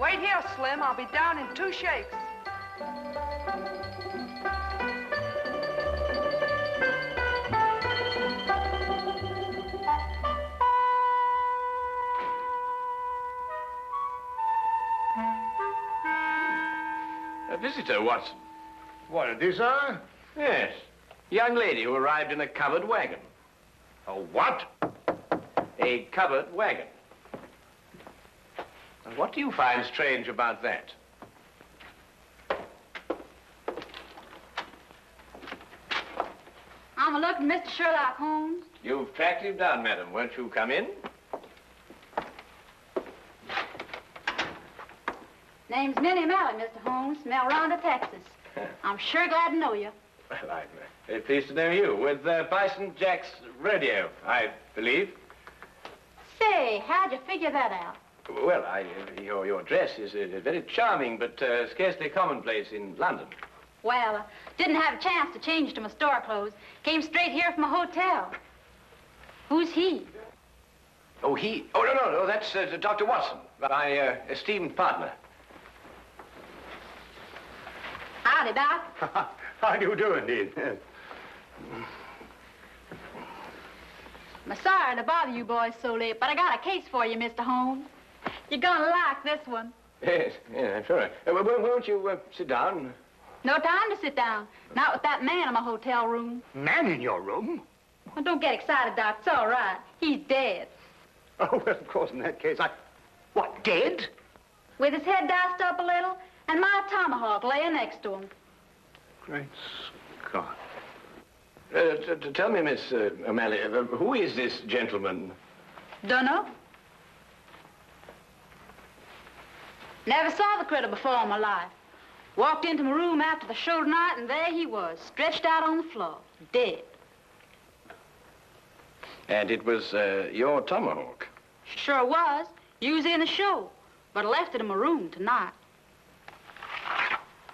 Wait here, Slim. I'll be down in 2 shakes. A visitor, Watson. What, a desire? Yes. Young lady who arrived in a covered wagon. A what? A covered wagon. Now, what do you find strange about that? I'm looking, Mr. Sherlock Holmes. You've tracked him down, madam. Won't you come in? Name's Minnie O'Malley, Mr. Holmes, from El Rondo, Texas. I'm sure glad to know you. Well, I'm very pleased to know you. With Bison Jack's rodeo, I believe. Say, how'd you figure that out? Well, your dress is very charming, but scarcely commonplace in London. Well, didn't have a chance to change to my store clothes. Came straight here from a hotel. Who's he? Oh, he? Oh, no, that's Dr. Watson, my esteemed partner. Howdy, Doc. How do you do, indeed? Yes. I'm sorry to bother you boys so late, but I got a case for you, Mr. Holmes. You're gonna like this one. Yes, I'm sure. Won't you sit down? No time to sit down. Not with that man in my hotel room. Man in your room? Well, don't get excited, Doc. It's all right. He's dead. Oh, well, of course, in that case, What, dead? With his head diced up a little, and my tomahawk laying next to him. Great Scott. Tell me, Miss O'Malley, who is this gentleman? Dunno. Never saw the critter before in my life. Walked into my room after the show tonight, and there he was, stretched out on the floor, dead. And it was your tomahawk? Sure was. Used in the show, but I left it in my room tonight.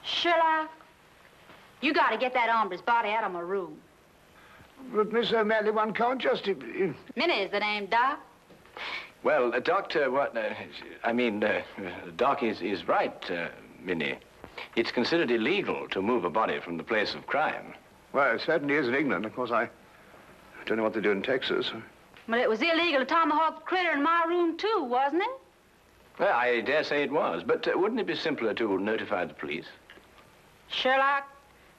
Sherlock, you got to get that hombre's body out of my room. But, Miss O'Malley, one can't just... Minnie is the name, Doc. Well, Doctor, Doc is right, Minnie. It's considered illegal to move a body from the place of crime. Well, it certainly is in England. Of course, I don't know what they do in Texas. But it was illegal to tomahawk the critter in my room, too, wasn't it? Well, I dare say it was, but wouldn't it be simpler to notify the police? Sherlock,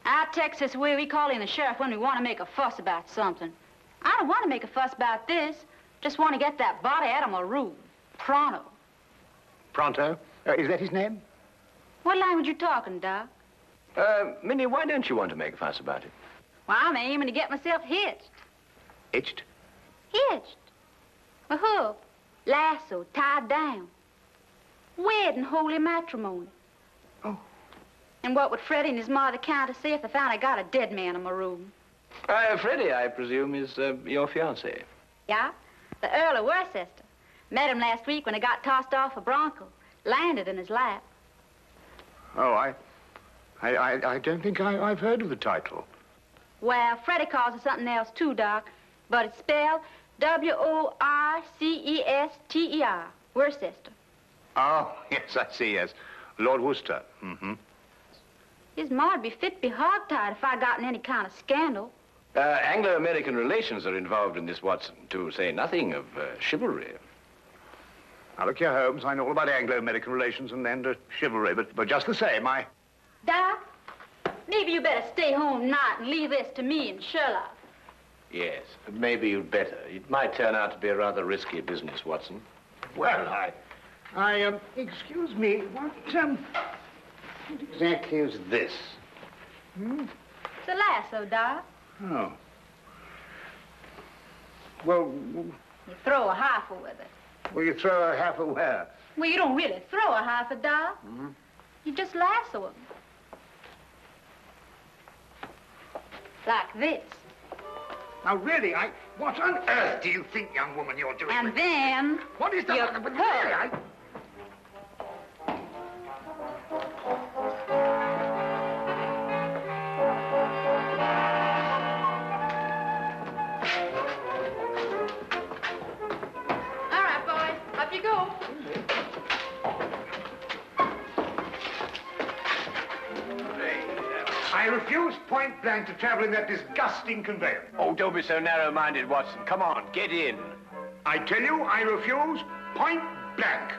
our Texas way, we call in the sheriff when we want to make a fuss about something. I don't want to make a fuss about this. Just want to get that body out of my room. Pronto. Pronto? Is that his name? What language you talking, Doc? Minnie, why don't you want to make a fuss about it? Well, I'm aiming to get myself hitched. Hitched? Hitched. A hook, lasso, tied down. Wed in holy matrimony. Oh. And what would Freddie and his mother count to say if they found I got a dead man in my room? Freddie, I presume, is your fiancé. Yeah, the Earl of Worcester. Met him last week when he got tossed off a bronco. Landed in his lap. Oh, I don't think I've heard of the title. Well, Freddie calls it something else, too, Doc. But it's spelled W-O-R-C-E-S-T-E-R. Worcester. Oh, yes, I see, yes. Lord Worcester. Mm-hmm. His ma'd be fit to be hogtied if I got in any kind of scandal. Anglo-American relations are involved in this, Watson, to say nothing of chivalry. Now, look here, Holmes, I know all about Anglo-American relations and chivalry, but just the same, Doc, maybe you better stay home tonight and leave this to me and Sherlock. Yes, maybe you'd better. It might turn out to be a rather risky business, Watson. Well, excuse me, what exactly is this? Hmm? It's a lasso, Doc. Oh. Well... You throw a half with it. Well, you throw a half of where? Well, you don't really throw a half, Doc. Mm-hmm. You just lasso him. Like this. Now, really, what on earth do you think, young woman, you're doing? And then... What is that? You But pull. really, All right, boys. Up you go. I refuse point blank to travel in that disgusting conveyance. Oh, don't be so narrow-minded, Watson. Come on, get in. I tell you, I refuse point blank.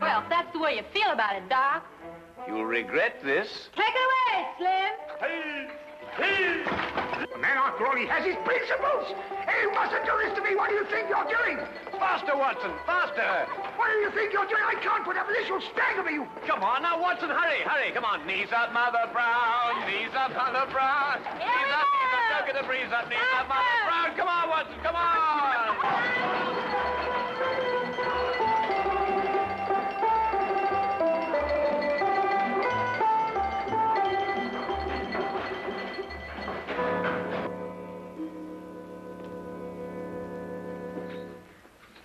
Well, if that's the way you feel about it, Doc. You'll regret this. Take it away, Slim. Hey! Hey! The man, after all, he has his principles. Hey, you mustn't do this to me. What do you think you're doing? Faster, Watson, faster. What do you think you're doing? I can't put up with this. You'll strangle me, you... Come on, now, Watson, hurry, hurry. Come on, knees up, Mother Brown. Knees up, Mother Brown. Knees up, don't get the breeze up. Knees up, Mother Brown. Come on, Watson, come on.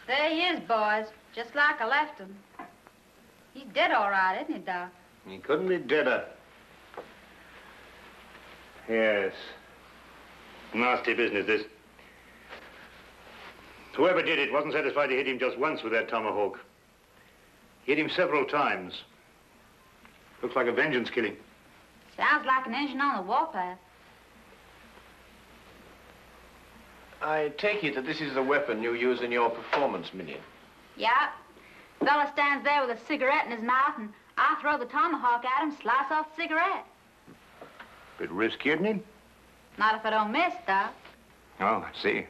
There he is, boys. Just like I left him. He's dead all right, isn't he, Doc? He couldn't be deader. Yes. Nasty business, this. Whoever did it wasn't satisfied to hit him just once with that tomahawk. Hit him several times. Looks like a vengeance killing. Sounds like an engine on the warpath. I take it that this is the weapon you use in your performance, Minnie. Yeah. Fella stands there with a cigarette in his mouth, and I throw the tomahawk at him, slice off the cigarette. Bit risky, isn't it? Not if I don't miss, Doc. Oh, I see.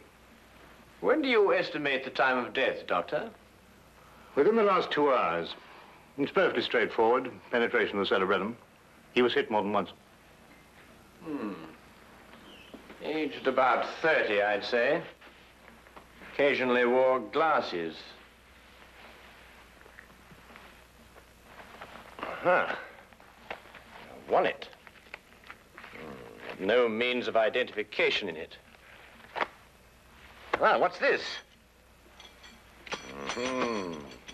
When do you estimate the time of death, Doctor? Within the last 2 hours. It's perfectly straightforward. Penetration of the cerebellum. He was hit more than once. Aged about 30, I'd say. Occasionally wore glasses. Huh. Wallet. No means of identification in it. Well, what's this?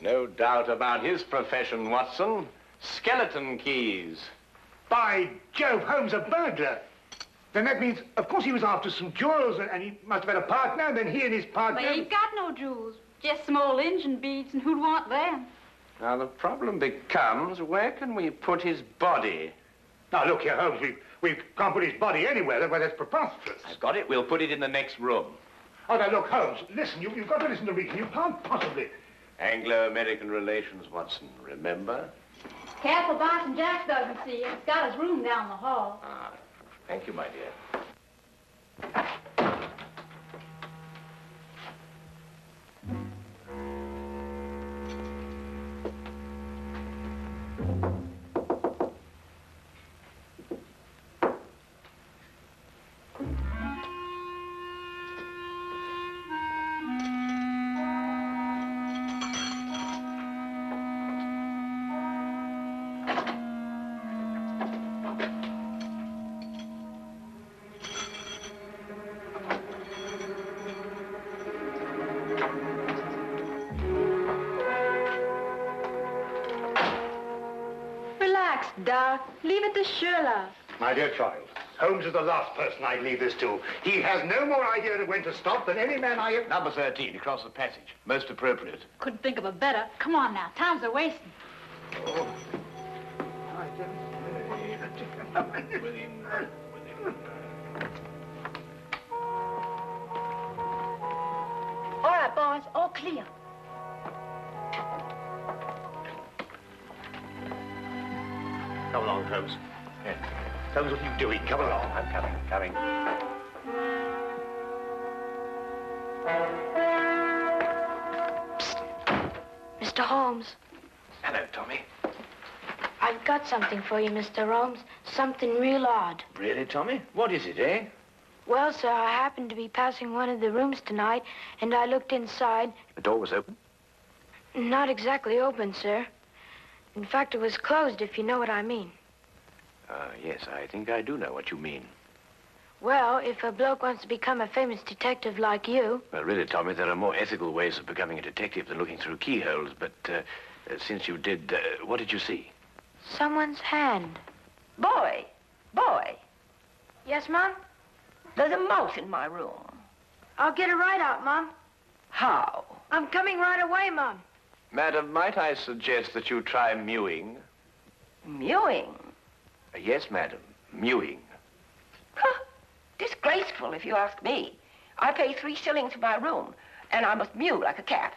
No doubt about his profession, Watson. Skeleton keys. By Jove, Holmes, a burglar. Then that means, of course, he was after some jewels, and he must have had a partner, and then he and his partner... Well, he ain't got no jewels. Just some old engine beads, and who'd want them? Now, the problem becomes, where can we put his body? Now, look here, Holmes, we can't put his body anywhere. Well, that's preposterous. I've got it. We'll put it in the next room. Oh, now, look, Holmes, listen, you've got to listen to reason. You can't possibly... Anglo-American relations, Watson, remember? Careful, Boston Jack doesn't see you. He's got his room down the hall. Ah, thank you, my dear. Doc, leave it to Sherlock. My dear child, Holmes is the last person I'd leave this to. He has no more idea of when to stop than any man I have... Number 13, across the passage. Most appropriate. Couldn't think of a better. Come on now, time's a wasting. Oh. All right, boys, all clear. Come along, Holmes. Yeah. Holmes, what are you doing? Come along. I'm coming. Mr. Holmes. Hello, Tommy. I've got something for you, Mr. Holmes. Something real odd. Really, Tommy? What is it, eh? Well, sir, I happened to be passing one of the rooms tonight, and I looked inside. The door was open? Not exactly open, sir. In fact, it was closed, if you know what I mean. Yes, I think I do know what you mean. Well, if a bloke wants to become a famous detective like you... Well, really, Tommy, there are more ethical ways of becoming a detective than looking through keyholes, but since you did, what did you see? Someone's hand. Boy. Yes, Mom? There's a mouse in my room. I'll get it right out, Mom. How? I'm coming right away, Mom. Madam, might I suggest that you try mewing? Mewing? Yes, madam, mewing. Huh. Disgraceful, if you ask me. I pay 3 shillings for my room, and I must mew like a cat.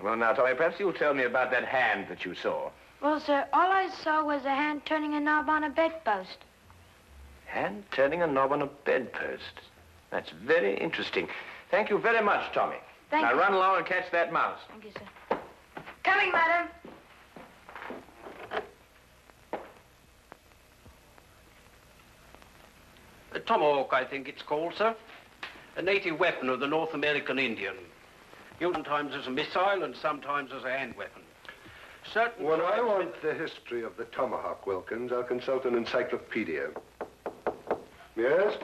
Well, now, Tommy, perhaps you'll tell me about that hand that you saw. Well, sir, all I saw was a hand turning a knob on a bedpost. Hand turning a knob on a bedpost. That's very interesting. Thank you very much, Tommy. Thank now you. run along and catch that mouse. Thank you, sir. Coming, madam. A tomahawk, I think it's called, sir. A native weapon of the North American Indian. Used sometimes as a missile and sometimes as a hand weapon. Certain When I tribes- want the history of the tomahawk, Wilkins, I'll consult an encyclopedia. Yes?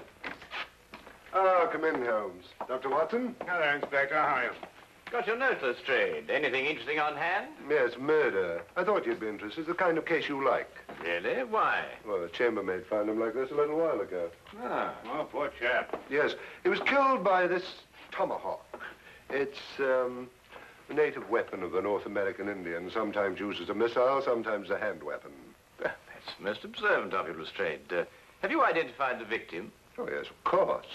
Oh, come in, Holmes. Dr. Watson? Hello, Inspector. How are you? Got your note, Lestrade. Anything interesting on hand? Yes, murder. I thought you'd be interested. It's the kind of case you like. Really? Why? Well, the chambermaid found him like this a little while ago. Ah. Oh, poor chap. Yes, he was killed by this tomahawk. It's a native weapon of the North American Indian, sometimes used as a missile, sometimes a hand weapon. That's most observant of you, Lestrade. Have you identified the victim? Oh, yes, of course.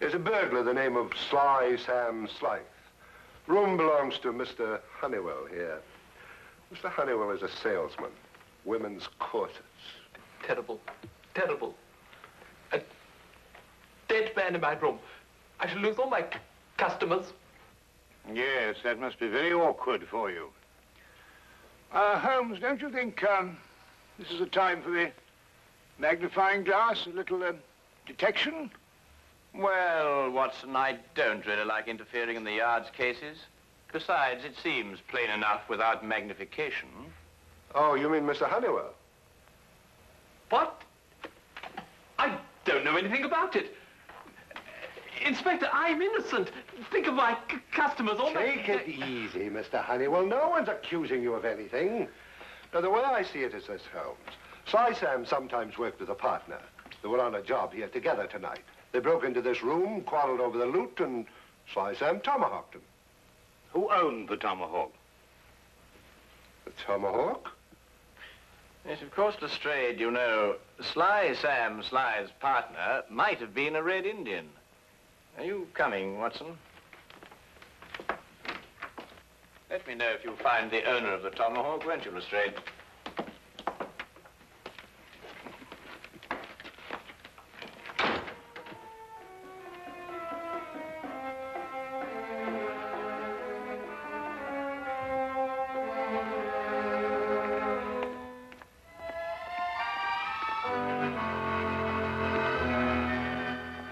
There's a burglar, the name of Sly Sam Slythe. Room belongs to Mr. Honeywell here. Mr. Honeywell is a salesman. Women's corsets. Terrible. Terrible. A dead man in my room. I shall lose all my customers. Yes, that must be very awkward for you. Holmes, don't you think this is a time for the magnifying glass, a little detection? Well, Watson, I don't really like interfering in the yard's cases. Besides, it seems plain enough without magnification. Oh, you mean Mr. Honeywell? What? I don't know anything about it. Inspector, I'm innocent. Think of my customers. All Take it easy, Mr. Honeywell. No one's accusing you of anything. Now, the way I see it is this, Holmes. Sly Sam sometimes worked with a partner. They were on a job here together tonight. They broke into this room, quarreled over the loot, and Sly Sam tomahawked him. Who owned the tomahawk? The tomahawk? Yes, of course, Lestrade, you know, Sly Sam Sly's partner might have been a Red Indian. Are you coming, Watson? Let me know if you find the owner of the tomahawk, won't you, Lestrade?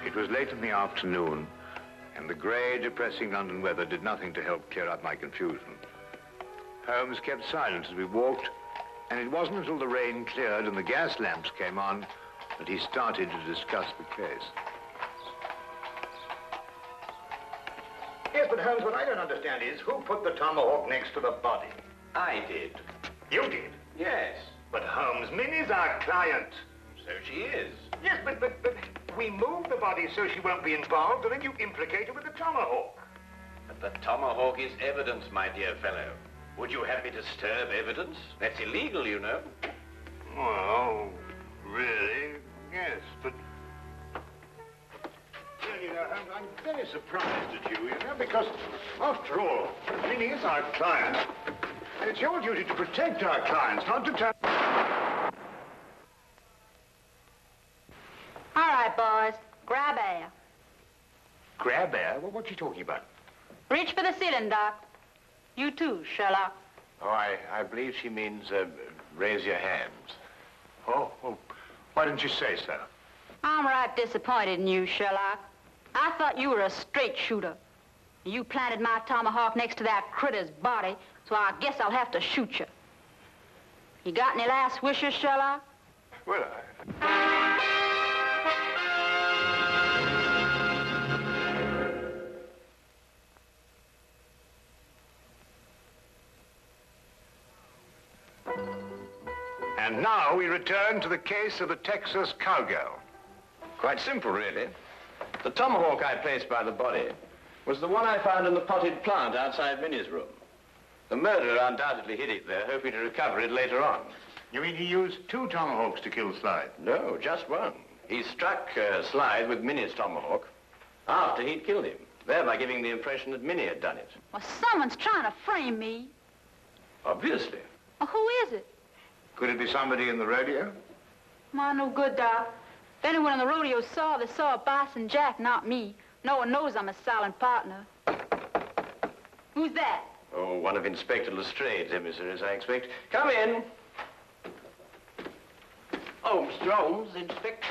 It was late in the afternoon, and the grey, depressing London weather did nothing to help clear up my confusion. Holmes kept silent as we walked, and it wasn't until the rain cleared and the gas lamps came on that he started to discuss the case. Yes, but Holmes, what I don't understand is who put the tomahawk next to the body? I did. You did? Yes. But Holmes, Minnie's our client. So she is. Yes, but we moved the body so she won't be involved, and then you implicate her with the tomahawk. But the tomahawk is evidence, my dear fellow. Would you have me disturb evidence? That's illegal, you know. Well, really, yes, but... Well, you know, I'm very surprised at you, because, after all, Minnie is our client. And it's your duty to protect our clients, not to turn... All right, boys. Grab air. Grab air? Well, what's she talking about? Reach for the ceiling, Doc. You too, Sherlock. Oh, I believe she means, raise your hands. Oh, well, why didn't you say so? I'm right disappointed in you, Sherlock. I thought you were a straight shooter. You planted my tomahawk next to that critter's body, so I guess I'll have to shoot you. You got any last wishes, Sherlock? Well, And now we return to the case of the Texas Cowgirl. Quite simple, really. The tomahawk I placed by the body was the one I found in the potted plant outside Minnie's room. The murderer undoubtedly hid it there, hoping to recover it later on. You mean he used 2 tomahawks to kill Slide? No, just one. He struck Slide with Minnie's tomahawk after he'd killed him, thereby giving the impression that Minnie had done it. Well, someone's trying to frame me. Obviously. Well, who is it? Could it be somebody in the rodeo? Why, no good, Doc. If anyone in the rodeo saw, they saw Bison Jack, not me. No one knows I'm a silent partner. Who's that? Oh, one of Inspector Lestrade's emissaries, I expect. Come in. Oh, Mr. Holmes, Inspector.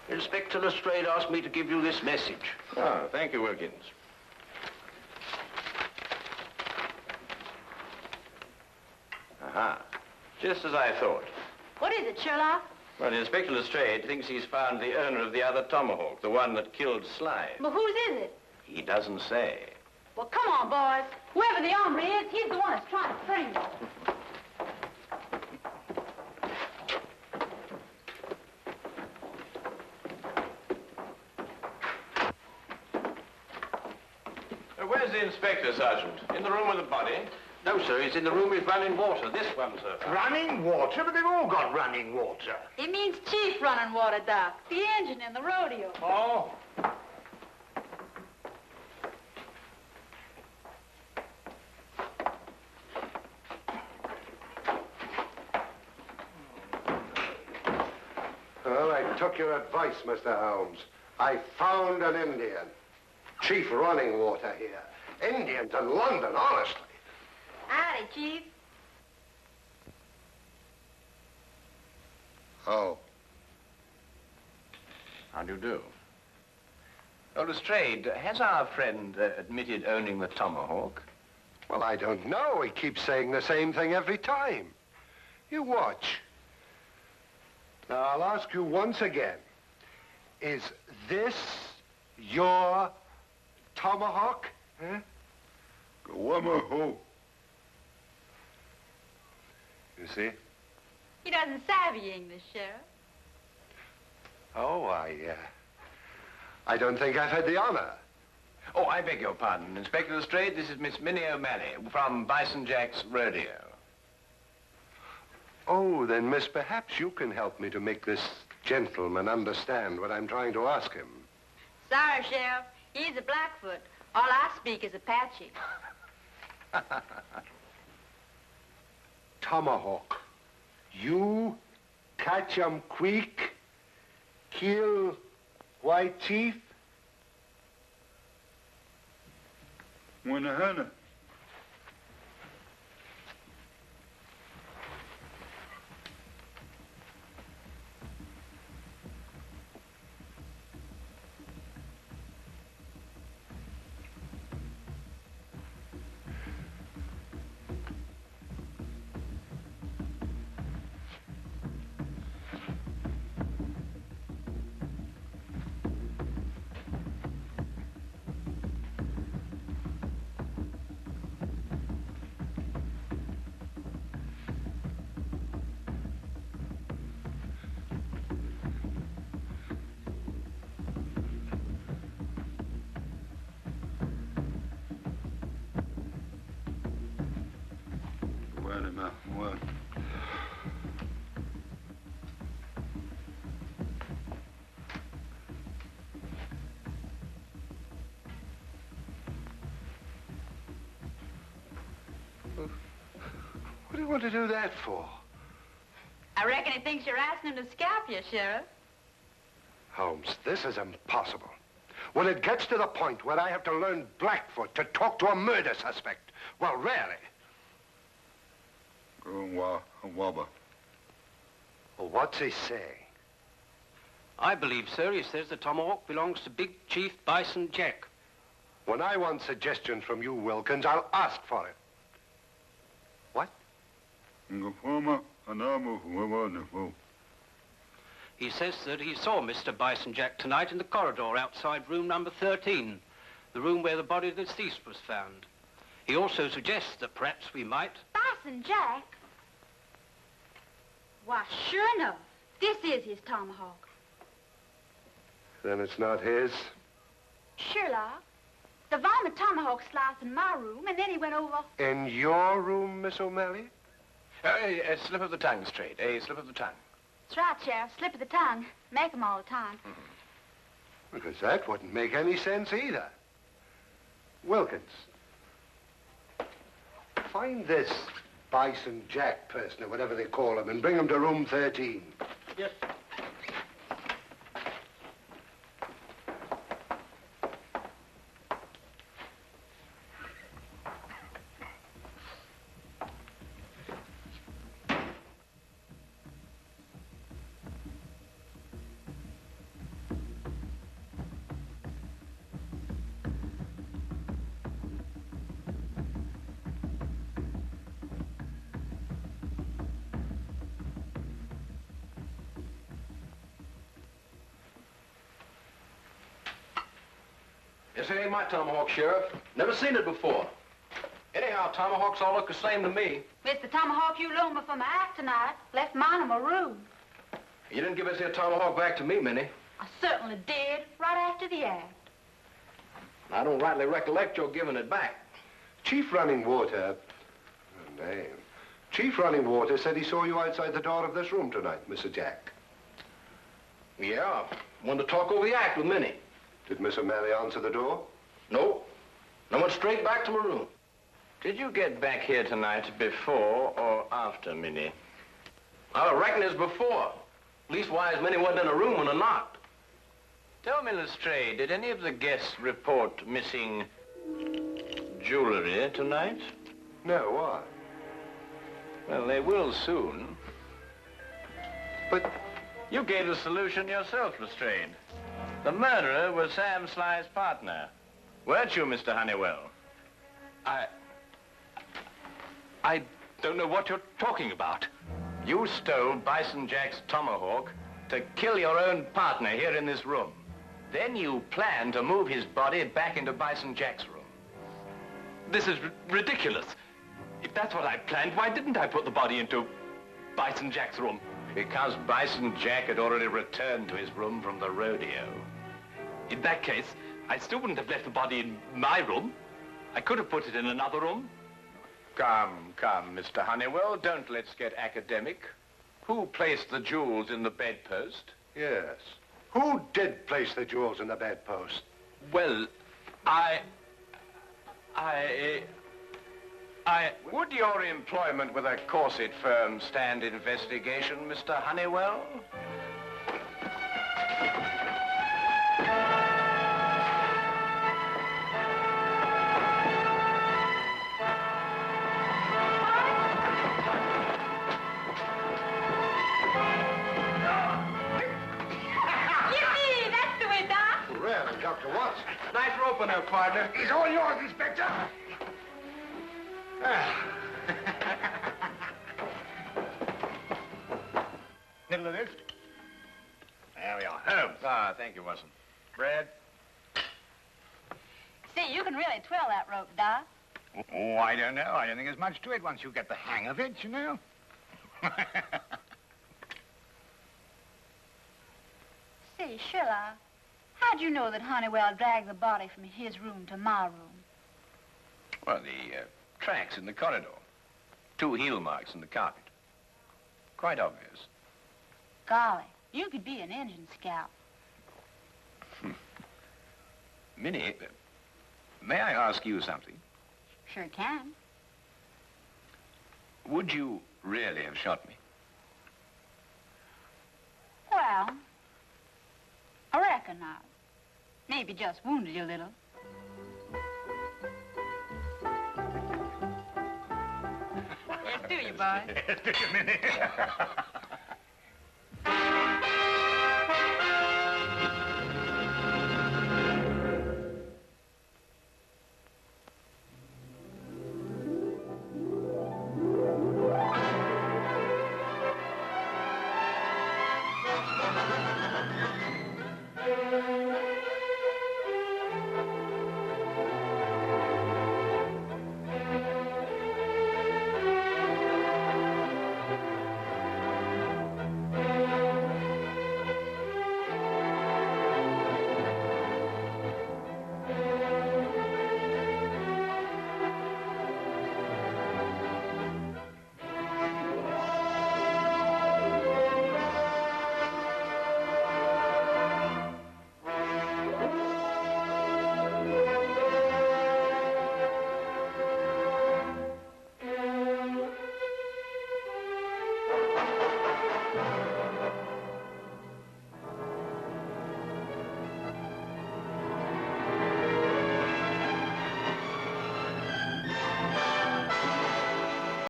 Inspector Lestrade asked me to give you this message. Ah, thank you, Wilkins. Aha. Just as I thought. What is it, Sherlock? Well, Inspector Lestrade thinks he's found the owner of the other tomahawk, the one that killed Slide. But whose is it? He doesn't say. Well, come on, boys. Whoever the hombre is, he's the one that's trying to frame me. Where's the inspector, Sergeant? In the room with the body? No, sir, he's in the room with running water. This one, sir. Running water? But they've all got running water. It means Chief running water, Doc. The engine in the rodeo. Oh. Well, I took your advice, Mr. Holmes. I found an Indian. Chief running water here. Indians in London, honestly. Howdy, Chief. Oh. How do you do? Oh, Lestrade, has our friend admitted owning the tomahawk? Well, I don't know. He keeps saying the same thing every time. You watch. Now, I'll ask you once again. Is this your tomahawk? Huh? You see? He doesn't savvy English, Sheriff. Oh, I don't think I've had the honor. Oh, I beg your pardon. Inspector Lestrade, this is Miss Minnie O'Malley from Bison Jack's rodeo. Oh, then, miss, perhaps you can help me to make this gentleman understand what I'm trying to ask him. Sorry, Sheriff. He's a Blackfoot. All I speak is Apache. Tomahawk. You catch 'em quick, kill white chief? Wanahana. What? What do you want to do that for? I reckon he thinks you're asking him to scalp you, Sheriff. Holmes, this is impossible. When it gets to the point where I have to learn Blackfoot to talk to a murder suspect, well, really. Well, what's he saying? I believe, sir, he says the tomahawk belongs to Big Chief Bison Jack. When I want suggestions from you, Wilkins, I'll ask for it. What? He says that he saw Mr. Bison Jack tonight in the corridor outside room number 13, the room where the body of the deceased was found. He also suggests that perhaps we might... Bison Jack? Why, sure enough, this is his tomahawk. Then it's not his? Sherlock, The varmint tomahawk sliced in my room, and then he went over. In your room, Miss O'Malley? A slip of the tongue, Lestrade. A slip of the tongue. That's right, Sheriff. Slip of the tongue. Make 'em all the time. Because that wouldn't make any sense either. Wilkins, find this Bison Jack person, or whatever they call him, and bring him to room 13. Yes. This ain't my tomahawk, Sheriff. Never seen it before. Anyhow, tomahawks all look the same to me. It's the tomahawk you loaned me for my act tonight. Left mine in my room. You didn't give us your tomahawk back to me, Minnie. I certainly did, right after the act. I don't rightly recollect your giving it back. Chief Running Water, Chief Running Water said he saw you outside the door of this room tonight, Mr. Jack. Yeah, wanted to talk over the act with Minnie. Did Miss O'Malley answer the door? No. I went straight back to my room. Did you get back here tonight before or after Minnie? I reckon it's before. Leastwise, Minnie wasn't in a room when I knocked. Tell me, Lestrade, did any of the guests report missing jewelry tonight? No, why? Well, they will soon. But you gave the solution yourself, Lestrade. The murderer was Sam Sly's partner. Weren't you, Mr. Honeywell? I don't know what you're talking about. You stole Bison Jack's tomahawk to kill your own partner here in this room. Then you planned to move his body back into Bison Jack's room. This is ridiculous. If that's what I planned, why didn't I put the body into Bison Jack's room? Because Bison Jack had already returned to his room from the rodeo. In that case, I still wouldn't have left the body in my room. I could have put it in another room. Come, Mr. Honeywell, don't let's get academic. Who placed the jewels in the bedpost? yes. Who did place the jewels in the bedpost? Well, Would your employment with a corset firm stand investigation, Mr. Honeywell? Yippee! That's the way, Doc. Well, Dr. Watson. Nice rope on there, partner. He's all yours, Inspector. Middle of this. There we are. Holmes. Ah, thank you, Watson. Brad? See, you can really twirl that rope, Doc. Oh, I don't know. I don't think there's much to it once you get the hang of it, you know. Say, Sherlock, how'd you know that Honeywell dragged the body from his room to my room? Well, the tracks in the corridor. 2 heel marks in the carpet. Quite obvious. Golly, you could be an engine scout. Minnie, may I ask you something? Sure can. Would you really have shot me? Well, I reckon not. Maybe just wounded you a little. Yes, do you, boy? Yes, do you, Minnie?